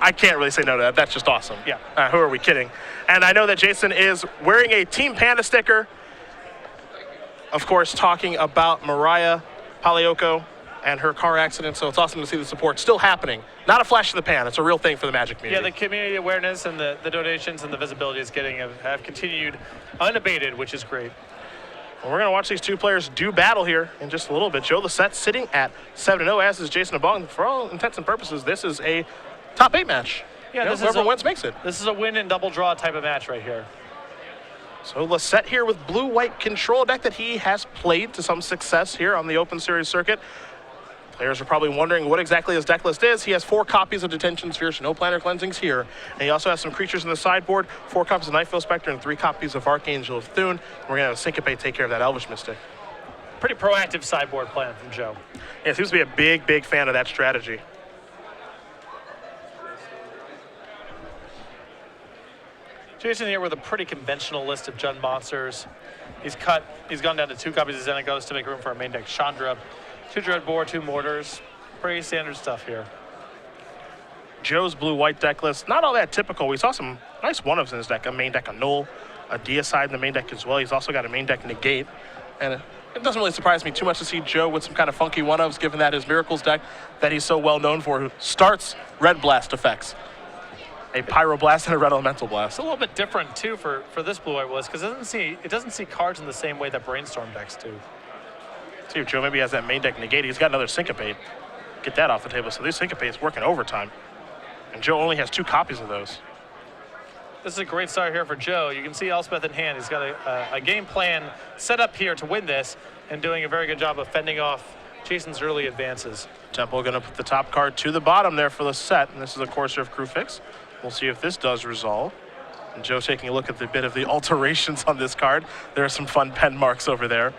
I can't really say no to that. That's just awesome. Yeah. Who are we kidding? And I know that Jason is wearing a Team Panda sticker. Of course, talking about Mariah Palioko and her car accident, so it's awesome to see the support still happening. Not a flash in the pan, it's a real thing for the Magic community. Yeah, the community awareness and the donations and the visibility is have continued unabated, which is great. Well, we're going to watch these two players do battle here in just a little bit. Joe Lossett sitting at 7-0, as is Jason Abong. For all intents and purposes, this is a top 8 match. Yeah, whoever wins makes it. This is a win and double draw type of match right here. So Lossett here with blue-white control deck that he has played to some success here on the Open Series circuit. Players are probably wondering what exactly his deck list is. He has 4 copies of Detention Sphere, so no Planar Cleansings here. And he also has some creatures in the sideboard, 4 copies of Nightfall Spectre, and 3 copies of Archangel of Thune. We're going to have a Syncopate take care of that Elvish Mystic. Pretty proactive sideboard plan from Joe. Yeah, seems to be a big, big fan of that strategy. Jason here with a pretty conventional list of Jund monsters. He's gone down to 2 copies of Xenagos to make room for a main deck Chandra. 2 Dreadbore, 2 Mortars. Pretty standard stuff here. Joe's blue-white deck list, not all that typical. We saw some nice one-ofs in his deck. A main deck Annul, a Deicide in the main deck as well. He's also got a main deck Negate. And it doesn't really surprise me too much to see Joe with some kind of funky one-ofs, given that his Miracles deck that he's so well known for starts Red Blast effects. A Pyroblast and a Red Elemental Blast. It's a little bit different too for this blue-white list, because it doesn't see cards in the same way that Brainstorm decks do. See if Joe maybe has that main deck Negate. He's got another Syncopate. Get that off the table. So these Syncopates working overtime. And Joe only has 2 copies of those. This is a great start here for Joe. You can see Elspeth in hand. He's got a game plan set up here to win this and doing a very good job of fending off Jason's early advances. Temple going to put the top card to the bottom there for the set. And this is a Courser of Crewfix. We'll see if this does resolve. And Joe taking a look at the bit of the alterations on this card. There are some fun pen marks over there.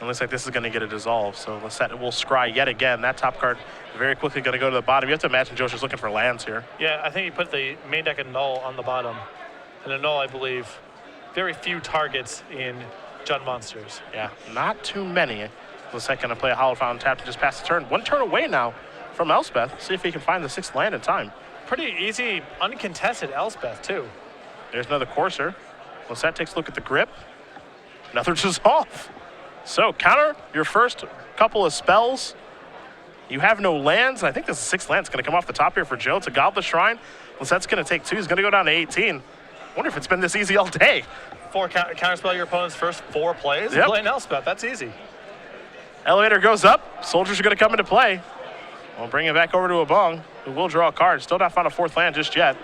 It looks like this is going to get a dissolve. So Lossett will scry yet again. That top card very quickly going to go to the bottom. You have to imagine Joe's just looking for lands here. Yeah, I think he put the main deck Annul on the bottom. And Annul, I believe, very few targets in Jund monsters. Yeah, not too many. Lossett going to play a Hollow Fountain tap to just pass the turn. 1 turn away now from Elspeth. See if he can find the 6th land in time. Pretty easy, uncontested Elspeth, too. There's another Courser. Lossett takes a look at the grip. Another dissolve. So counter your first couple of spells. You have no lands. I think this 6th land's going to come off the top here for Joe. It's a Goblet Shrine. Lossett's going to take 2. He's going to go down to 18. Wonder if it's been this easy all day. 4 counterspell your opponent's first 4 plays. Yep. Playing Elspeth, that's easy. Elevator goes up. Soldiers are going to come into play. We'll bring it back over to Abong, who will draw a card. Still not found a 4th land just yet.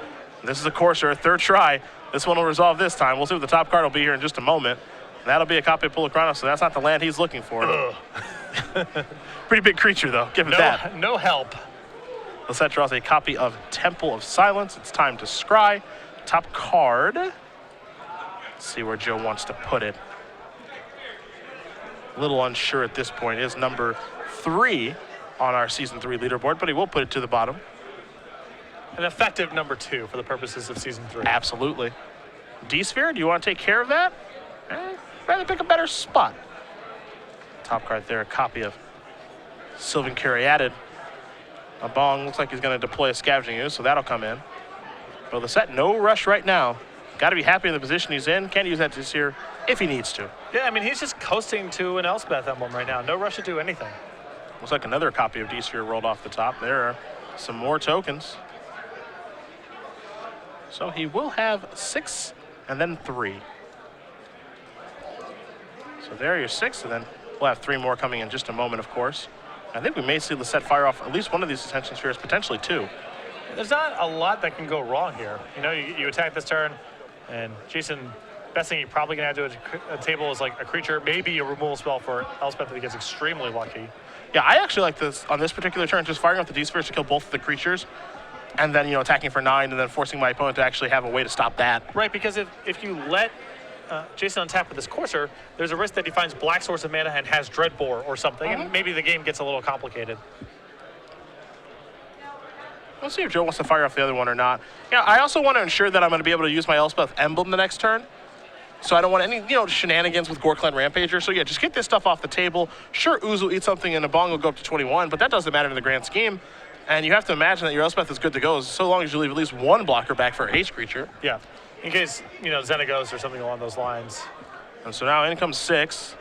This is a Courser, 3rd try. This one will resolve this time. We'll see what the top card will be here in just a moment. That'll be a copy of Pulacrano, so that's not the land he's looking for. Pretty big creature, though. Give it that. No help. Lossett draws a copy of Temple of Silence. It's time to scry. Top card. Let's see where Joe wants to put it. A little unsure at this point. It is number 3 on our Season 3 leaderboard, but he will put it to the bottom. An effective number 2 for the purposes of Season 3. Absolutely. D-Sphere, do you want to take care of that? Rather pick a better spot. Top card there, a copy of Sylvan Caryatid. Abong looks like he's going to deploy a Scavenging Ooze, so that'll come in. But Lossett, no rush right now. Got to be happy in the position he's in. Can use that this year if he needs to. Yeah, I mean, he's just coasting to an Elspeth emblem right now. No rush to do anything. Looks like another copy of D-Sphere rolled off the top. There are some more tokens. So he will have 6 and then 3. So there are your 6, and then we'll have 3 more coming in just a moment, of course. I think we may see Lossett fire off at least one of these Detention Spheres, potentially 2. There's not a lot that can go wrong here. You know, you attack this turn, and Jason, best thing you're probably going to have to do at a table is like a creature, maybe a removal spell for Elspeth that he gets extremely lucky. Yeah, I actually like this on this particular turn, just firing off the D-Spheres to kill both of the creatures, and then, you know, attacking for 9, and then forcing my opponent to actually have a way to stop that. Right, because if you let Jason untap with this Courser, there's a risk that he finds Black Source of Mana and has Dreadbore or something, and maybe the game gets a little complicated. We'll see if Joe wants to fire off the other one or not. Yeah, I also want to ensure that I'm going to be able to use my Elspeth emblem the next turn. So I don't want any, you know, shenanigans with Gorkland Rampager. So yeah, just get this stuff off the table. Sure, Ooze will eat something and Abong will go up to 21, but that doesn't matter in the grand scheme And you have to imagine that your Elspeth is good to go so long as you leave at least one blocker back for a haste creature. Yeah, in case, Xenagos or something along those lines. And so now in comes 6.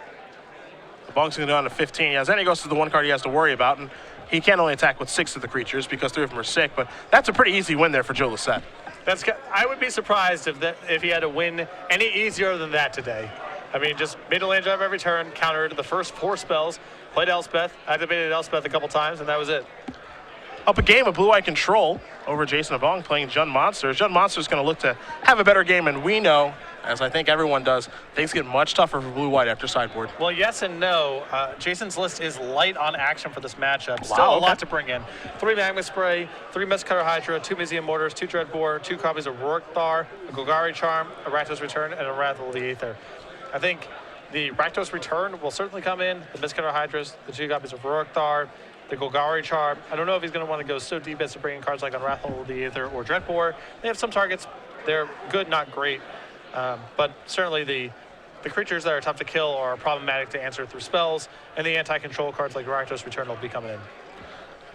Abong's going to go on to 15. Yeah, Xenagos is the one card he has to worry about, and he can only attack with 6 of the creatures because 3 of them are sick, but that's a pretty easy win there for Joe Lossett. I would be surprised if he had to win any easier than that today. I mean, just made a land drive every turn, countered the first 4 spells, played Elspeth, activated Elspeth a couple times, and that was it. Up a game of Blue-Eye Control over Jason Abong playing Jund Monsters. Jund Monsters going to look to have a better game, and we know, as I think everyone does, things get much tougher for Blue-White after sideboard. Well, yes and no. Jason's list is light on action for this matchup. Still a lot to bring in. 3 Magma Spray, 3 Mistcutter Hydra, 2 Museum Mortars, 2 Dreadbore, 2 copies of Rorikthar, a Golgari Charm, a Rakdos Return, and a Wrath of the Aether. I think the Rakdos Return will certainly come in, the Mistcutter Hydras, the 2 copies of Rorikthar, the Golgari Charm. I don't know if he's going to want to go so deep as to bring in cards like Unravel the Aether or Dreadbore. They have some targets. They're good, not great. But certainly the creatures that are tough to kill are problematic to answer through spells, and the anti-control cards like Rakdos Return will be coming in.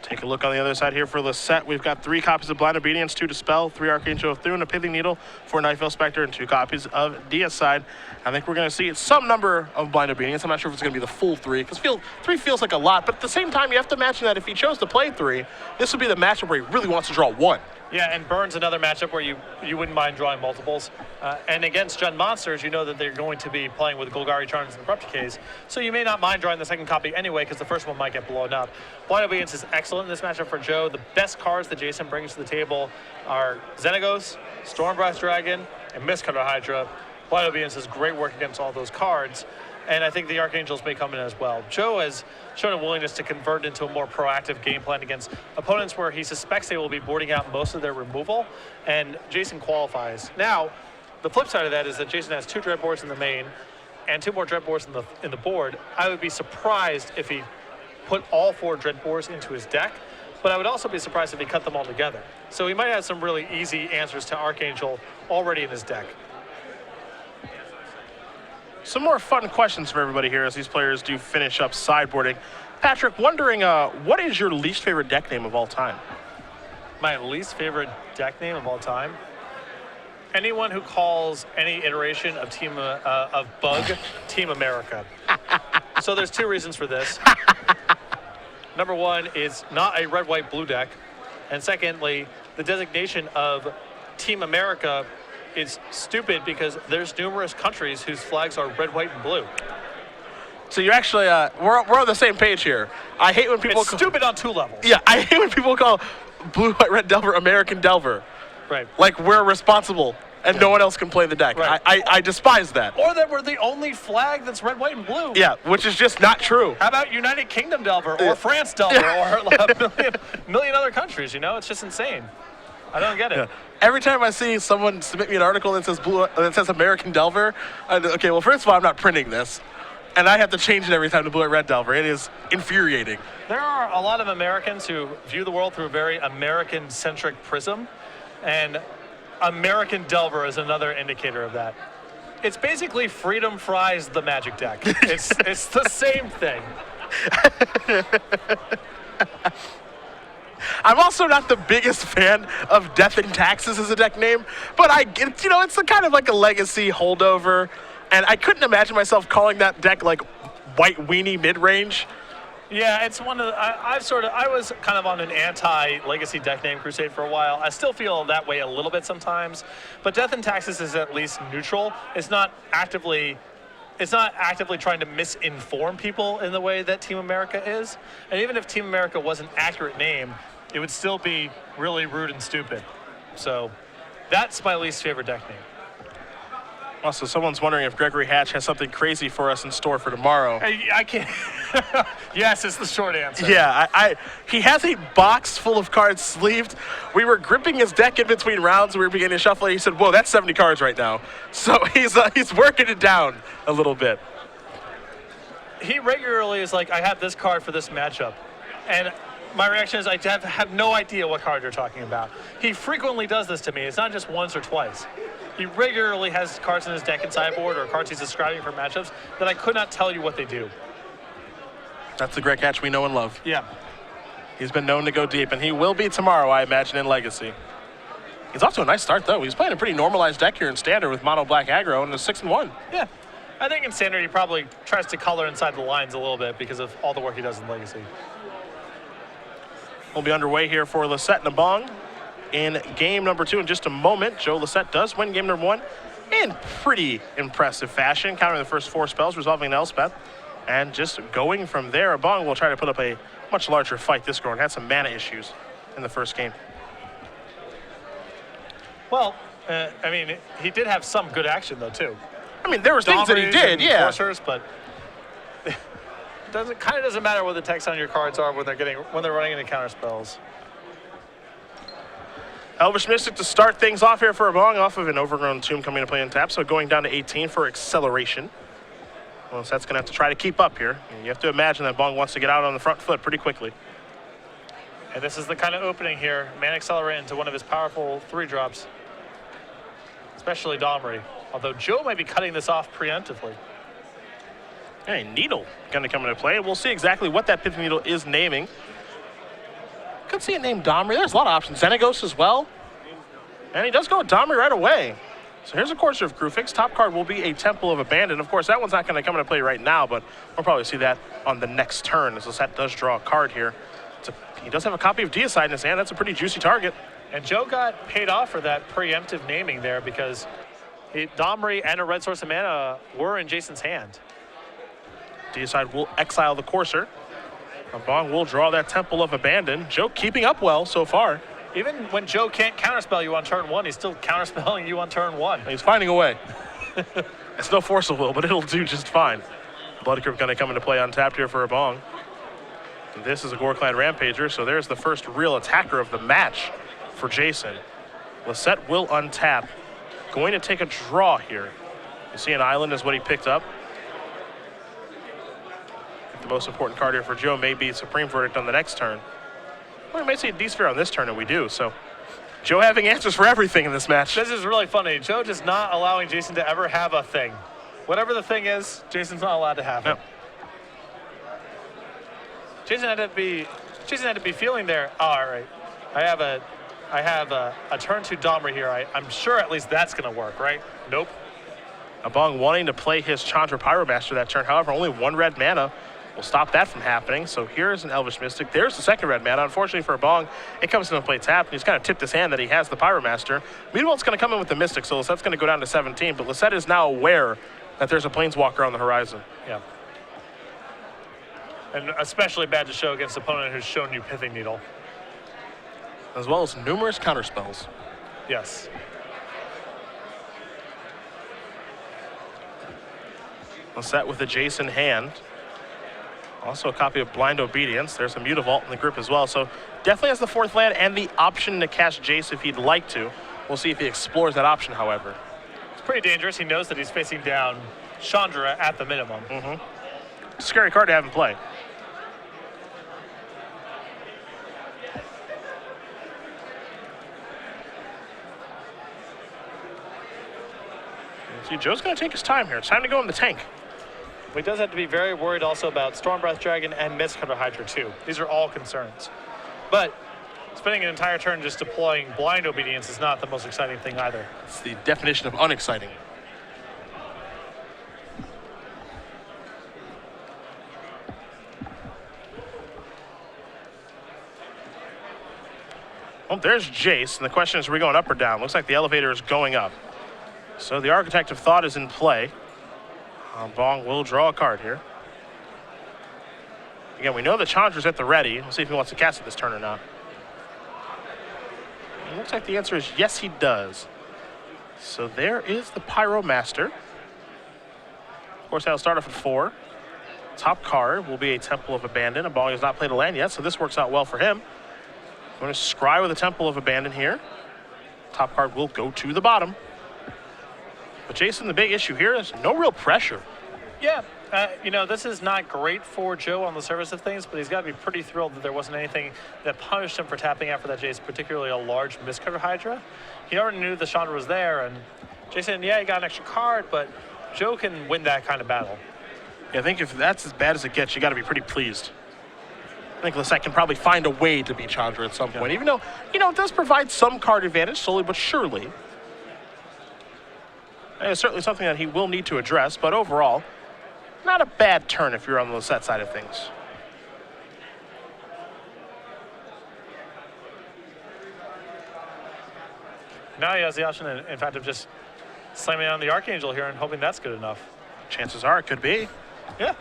Take a look on the other side here for Lossett. We've got 3 copies of Blind Obedience, 2 Dispel, 3 Archangel of Thune, a Pithing Needle, 4 Nightveil Spectre, and 2 copies of Deicide. I think we're going to see some number of Blind Obedience. I'm not sure if it's going to be the full 3, because 3 feels like a lot, but at the same time, you have to imagine that if he chose to play 3, this would be the matchup where he really wants to draw 1. Yeah, and Burn's another matchup where you wouldn't mind drawing multiples. And against Jund Monsters, you know that they're going to be playing with Golgari Charms and Abrupt Decays, so you may not mind drawing the second copy anyway, because the first one might get blown up. Blind Obedience is excellent in this matchup for Joe. The best cards that Jason brings to the table are Xenagos, Stormbreath Dragon, and Mistcutter Hydra. Blind Obedience is great work against all those cards, and I think the Archangels may come in as well. Joe has shown a willingness to convert into a more proactive game plan against opponents where he suspects they will be boarding out most of their removal, and Jason qualifies. Now, the flip side of that is that Jason has 2 Dreadboards in the main and 2 more Dreadboards in the board. I would be surprised if he put all 4 Dreadboards into his deck, but I would also be surprised if he cut them all together. So he might have some really easy answers to Archangel already in his deck. Some more fun questions for everybody here as these players do finish up sideboarding. Patrick, wondering, what is your least favorite deck name of all time? My least favorite deck name of all time? Anyone who calls any iteration of Bug Team America. So there's 2 reasons for this. Number 1 is not a red, white, blue deck. And secondly, the designation of Team America is stupid because there's numerous countries whose flags are red, white, and blue. So you actually, we're on the same page here. I hate when people... It's stupid on 2 levels. Yeah, I hate when people call Blue, White, Red Delver American Delver. Right. Like we're responsible and no one else can play the deck. Right. I despise that. Or that we're the only flag that's red, white, and blue. Yeah, which is just not true. How about United Kingdom Delver or France Delver or a million other countries, It's just insane. I don't get it. Yeah. Every time I see someone submit me an article that says that says American Delver, okay, well, first of all, I'm not printing this, and I have to change it every time to Blue, White, Red Delver. It is infuriating. There are a lot of Americans who view the world through a very American-centric prism, and American Delver is another indicator of that. It's basically Freedom Fries the Magic deck. It's the same thing. I'm also not the biggest fan of Death and Taxes as a deck name, but I get, it's a kind of like a legacy holdover, and I couldn't imagine myself calling that deck like White Weenie mid-range. Yeah, it's one of the, I was kind of on an anti-legacy deck name crusade for a while. I still feel that way a little bit sometimes, but Death and Taxes is at least neutral. It's not actively trying to misinform people in the way that Team America is. And even if Team America was an accurate name, it would still be really rude and stupid. So that's my least favorite deck name. Also, someone's wondering if Gregory Hatch has something crazy for us in store for tomorrow. I can't. Yes, it's the short answer. Yeah, he has a box full of cards sleeved. We were gripping his deck in between rounds. We were beginning to shuffle it. He said, whoa, that's 70 cards right now. So he's working it down a little bit. He regularly is like, I have this card for this matchup. And my reaction is I have no idea what card you're talking about. He frequently does this to me. It's not just once or twice. He regularly has cards in his deck and sideboard or cards he's describing for matchups that I could not tell you what they do. That's the Greg Hatch we know and love. Yeah. He's been known to go deep, and he will be tomorrow, I imagine, in Legacy. He's off to a nice start, though. He's playing a pretty normalized deck here in Standard with Mono Black Aggro and a 6-1. Yeah. I think in Standard he probably tries to color inside the lines a little bit because of all the work he does in Legacy. We'll be underway here for Lossett and Abong in game number 2 in just a moment. Joe Lossett does win game number 1 in pretty impressive fashion, countering the first 4 spells, resolving an Elspeth. And just going from there, Abong will try to put up a much larger fight this go and had some mana issues in the first game. Well, I mean, he did have some good action, though, too. I mean, there were things that he did, yeah. Forcers, but it kind of doesn't matter what the text on your cards are when they're running into counter spells. Elvish Mystic to start things off here for Abong, off of an Overgrown Tomb coming to play in tap, so going down to 18 for acceleration. Well, so that's going to have to try to keep up here. And you have to imagine that Abong wants to get out on the front foot pretty quickly. And this is the kind of opening here. Man Accelerate into one of his powerful 3-drops. Especially Domri. Although Joe might be cutting this off preemptively. Hey, Needle going to come into play. We'll see exactly what that Pithing Needle is naming. Could see it named Domri. There's a lot of options. Xenagos as well. And he does go with Domri right away. So here's a Courser of Grufix. Top card will be a Temple of Abandon. Of course, that one's not going to come into play right now, but we'll probably see that on the next turn as Lossett does draw a card here. He does have a copy of Deicide in his hand. That's a pretty juicy target. And Joe got paid off for that preemptive naming there because Domri and a red source of mana were in Jason's hand. Deicide will exile the Courser. Abong will draw that Temple of Abandon. Joe keeping up well so far. Even when Joe can't counterspell you on turn 1, he's still counterspelling you on turn 1. He's finding a way. It's no Force of Will, but it'll do just fine. Blood Crypt going to come into play untapped here for Abong. This is a Gore-Clan Rampager, so there's the first real attacker of the match for Jason. Lossett will untap. Going to take a draw here. You see an island is what he picked up. The most important card here for Joe may be Supreme Verdict on the next turn. Well, we may see a D-Sphere on this turn, and we do. So Joe having answers for everything in this match. This is really funny. Joe just not allowing Jason to ever have a thing. Whatever the thing is, Jason's not allowed to have it. No. Jason had to be feeling there. Oh, all right. I have a turn 2 Domri here. I'm sure at least that's going to work, right? Nope. Abong wanting to play his Chandra Pyromaster that turn. However, only 1 red mana will stop that from happening. So here's an Elvish Mystic. There's the second red mana. Unfortunately for Abong, it comes into play tapped, and he's kind of tipped his hand that he has the Pyromaster. Meanwhile, going to come in with the Mystic, so Lossett's going to go down to 17, but Lossett is now aware that there's a Planeswalker on the horizon. Yeah. And especially bad to show against an opponent who's shown you Pithing Needle. As well as numerous counterspells. Yes. Lossett with a Jason hand. Also a copy of Blind Obedience. There's a Mutavault in the group as well. So definitely has the 4th land and the option to cast Jace if he'd like to. We'll see if he explores that option, however. It's pretty dangerous. He knows that he's facing down Chandra at the minimum. Scary card to have in play. See, Joe's going to take his time here. It's time to go in the tank. He does have to be very worried also about Stormbreath Dragon and Mistcutter Hydra too. These are all concerns. But spending an entire turn just deploying Blind Obedience is not the most exciting thing either. It's the definition of unexciting. Well, there's Jace, and the question is, are we going up or down? Looks like the elevator is going up. So the Architect of Thought is in play. Abong will draw a card here. Again, we know the Chandra's at the ready. We'll see if he wants to cast it this turn or not. It looks like the answer is yes, he does. So there is the Pyromaster. Of course, that'll start off at 4. Top card will be a Temple of Abandon. Abong has not played a land yet, so this works out well for him. Going to scry with a Temple of Abandon here. Top card will go to the bottom. But Jason, the big issue here is no real pressure. Yeah, this is not great for Joe on the surface of things, but he's got to be pretty thrilled that there wasn't anything that punished him for tapping out for that Jace, particularly a large Mistcutter Hydra. He already knew the Chandra was there, and Jason, yeah, he got an extra card, but Joe can win that kind of battle. Yeah, I think if that's as bad as it gets, you got to be pretty pleased. I think Lossett can probably find a way to beat Chandra at some point, even though, it does provide some card advantage, slowly but surely. And it's certainly something that he will need to address, but overall, not a bad turn if you're on the Lossett side of things. Now he has the option, in fact, of just slamming on the Archangel here and hoping that's good enough. Chances are it could be. Yeah.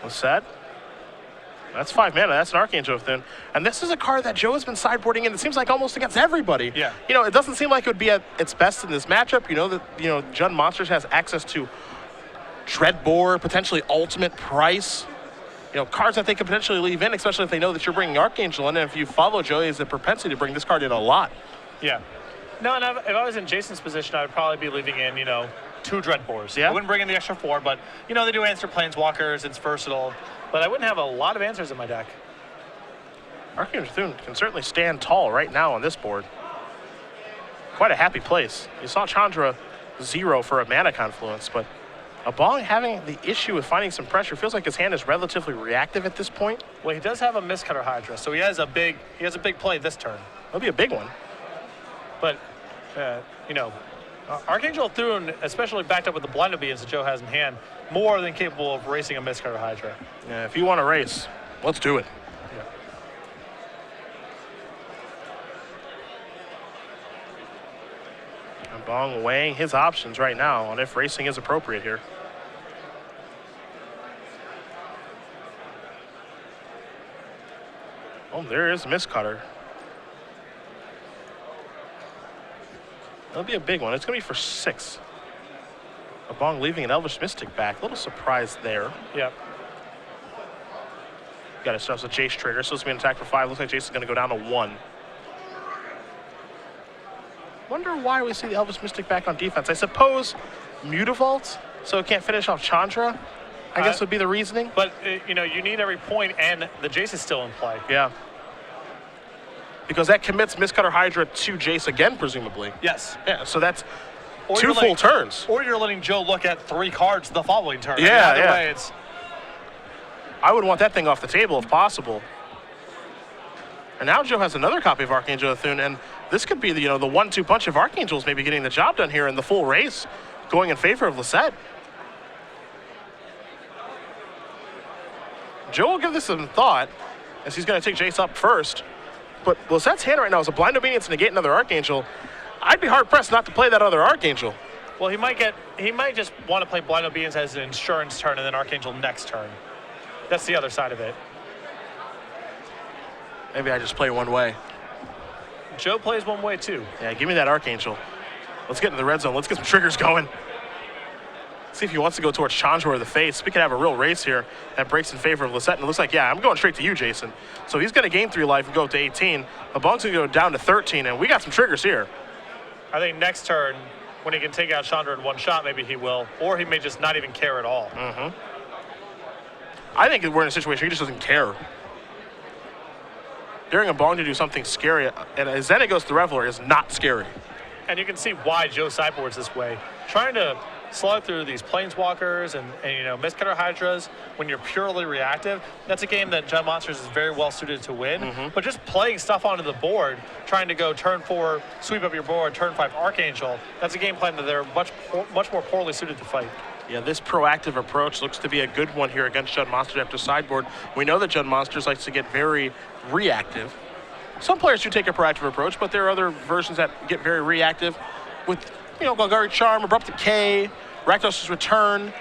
Lossett. That's 5 mana. That's an Archangel Thune. And this is a card that Joe has been sideboarding in, it seems like almost against everybody. Yeah. It doesn't seem like it would be at its best in this matchup. Jund Monsters has access to Dreadbore, potentially Ultimate Price. Cards that they could potentially leave in, especially if they know that you're bringing Archangel in. And if you follow Joe, he has the propensity to bring this card in a lot. Yeah. No, and if I was in Jason's position, I would probably be leaving in, 2 Dreadbores. Yeah. I wouldn't bring in the extra 4, but, they do answer Planeswalkers. It's versatile. But I wouldn't have a lot of answers in my deck. Archangel Thune can certainly stand tall right now on this board. Quite a happy place. You saw Chandra 0 for a mana confluence, but Abong having the issue with finding some pressure. Feels like his hand is relatively reactive at this point. Well, he does have a Mistcutter Hydra, so he has a big play this turn. It'll be a big one. But, Archangel Thune, especially backed up with the Blind Obedience that Joe has in hand, more than capable of racing a Mistcutter Hydra. Yeah, if you want to race, let's do it. Yeah. Abong weighing his options right now on if racing is appropriate here. Oh, there is Mistcutter. That'll be a big one. It's going to be for 6. Abong leaving an Elvish Mystic back. A little surprise there. Yep. Got ourselves a Jace trigger, so it's going to be an attack for 5. Looks like Jace is going to go down to 1. Wonder why we see the Elvish Mystic back on defense. I suppose Mutavault, so it can't finish off Chandra, I guess would be the reasoning. But, you need every point, and the Jace is still in play. Yeah. Because that commits Mistcutter Hydra to Jace again, presumably. Yes. Yeah, so that's Or 2 full turns. Or you're letting Joe look at 3 cards the following turn. Yeah, Either way, it's... I would want that thing off the table if possible. And now Joe has another copy of Archangel Thune, and this could be the 1-2 punch of Archangels maybe getting the job done here in the full race, going in favor of Lossett. Joe will give this some thought, as he's going to take Jace up first. But Lossett's hand right now is a Blind Obedience to negate another Archangel. I'd be hard-pressed not to play that other Archangel. Well, he might just want to play Blind Obedience as an insurance turn and then Archangel next turn. That's the other side of it. Maybe I just play one way. Joe plays one way too. Yeah, give me that Archangel. Let's get into the red zone. Let's get some triggers going. See if he wants to go towards Chandra or the face. We could have a real race here that breaks in favor of Lossett. And it looks like, yeah, I'm going straight to you, Jason. So he's going to gain 3 life and go up to 18. Abong's going to go down to 13, and we got some triggers here. I think next turn, when he can take out Chandra in one shot, maybe he will. Or he may just not even care at all. Mm-hmm. I think we're in a situation he just doesn't care. Daring Abong to do something scary, and as then it goes to the Reveler, is not scary. And you can see why Joe sideboards this way. Trying to slug through these Planeswalkers and Mistcutter Hydras when you're purely reactive, that's a game that Jund Monsters is very well suited to win. Mm-hmm. But just playing stuff onto the board, trying to go turn 4, sweep up your board, turn 5 Archangel, that's a game plan that they're much more poorly suited to fight. Yeah, this proactive approach looks to be a good one here against Jund Monsters after sideboard. We know that Jund Monsters likes to get very reactive. Some players do take a proactive approach, but there are other versions that get very reactive with, Golgari Charm, Abrupt Decay, Rakdos' Return.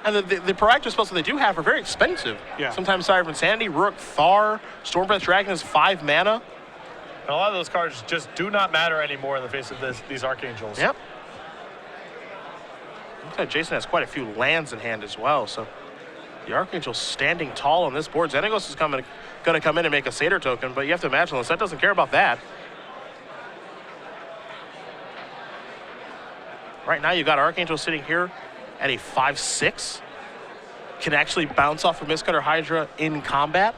And the proactive spells that they do have are very expensive. Yeah. Sometimes Sire of Insanity, Rook, Thar, Stormbreath Dragon is 5 mana. And a lot of those cards just do not matter anymore in the face of these Archangels. Yep. Looks like Jason has quite a few lands in hand as well, so the Archangel's standing tall on this board. Xenagos is going to come in and make a Satyr token, but you have to imagine Lossett doesn't care about that. Right now, you've got Archangel sitting here at a 5/6. Can actually bounce off of Mistcutter Hydra in combat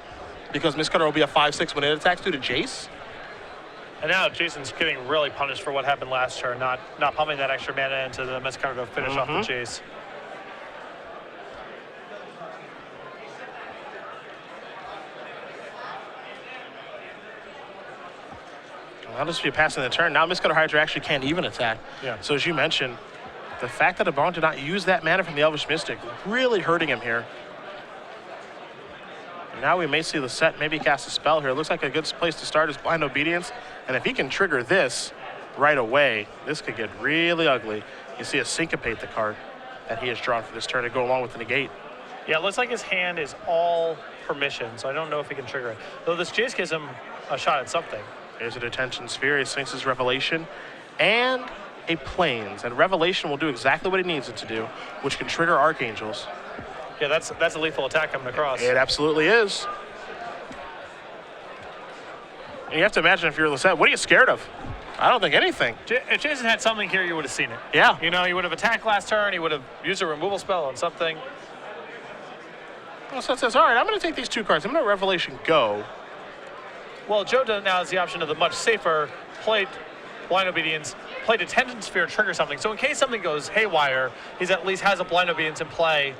because Mistcutter will be a 5/6 when it attacks due to Jace. And now Jason's getting really punished for what happened last turn, not pumping that extra mana into the Mistcutter to finish off the Jace. That'll just be passing the turn. Now Miscutter Hydra actually can't even attack. Yeah. So as you mentioned, the fact that Abong did not use that mana from the Elvish Mystic really hurting him here. And now we may see Lossett maybe cast a spell here. It looks like a good place to start is Blind Obedience. And if he can trigger this right away, this could get really ugly. You see a Syncopate the card that he has drawn for this turn to go along with the negate. Yeah, it looks like his hand is all permission, so I don't know if he can trigger it. Though this Jace gives him a shot at something. There's a Detention Sphere, he sinks his Revelation, and a Plains. And Revelation will do exactly what it needs it to do, which can trigger Archangels. Yeah, that's a lethal attack coming across. It absolutely is. And you have to imagine if you're Lossett, what are you scared of? I don't think anything. If Jason had something here, you would have seen it. Yeah. You know, he would have attacked last turn, he would have used a removal spell on something. Lossett says, all right, I'm going to take these 2 cards. I'm going to let Revelation go. Well, Joe now has the option of the much safer play Blind Obedience, play Detention Sphere, trigger something. So in case something goes haywire, he's at least has a Blind Obedience in play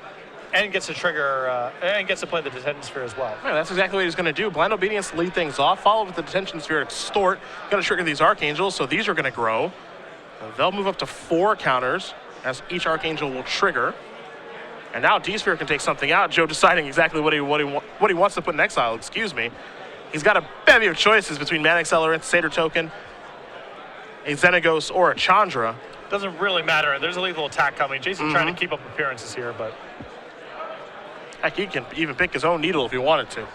and gets to trigger and gets to play the Detention Sphere as well. Yeah, that's exactly what he's going to do. Blind Obedience to lead things off, followed with the Detention Sphere to extort. Going to trigger these Archangels, so these are going to grow. They'll move up to 4 counters as each Archangel will trigger. And now D-Sphere can take something out. Joe deciding exactly what he wants to put in exile, excuse me. He's got a bevy of choices between Mana Accelerant, Satyr Token, a Xenagos, or a Chandra. Doesn't really matter. There's a lethal attack coming. Jason's trying to keep up appearances here, but... Heck, he can even pick his own needle if he wanted to.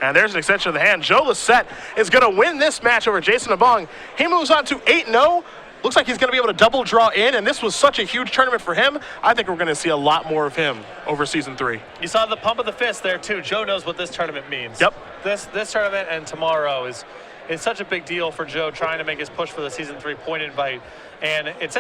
And there's an extension of the hand. Joe Lossett is going to win this match over Jason Abong. He moves on to 8-0. Looks like he's going to be able to double draw in, and this was such a huge tournament for him. I think we're going to see a lot more of him over Season 3. You saw the pump of the fist there, too. Joe knows what this tournament means. Yep. This tournament and tomorrow is such a big deal for Joe trying to make his push for the Season 3 point invite. And it says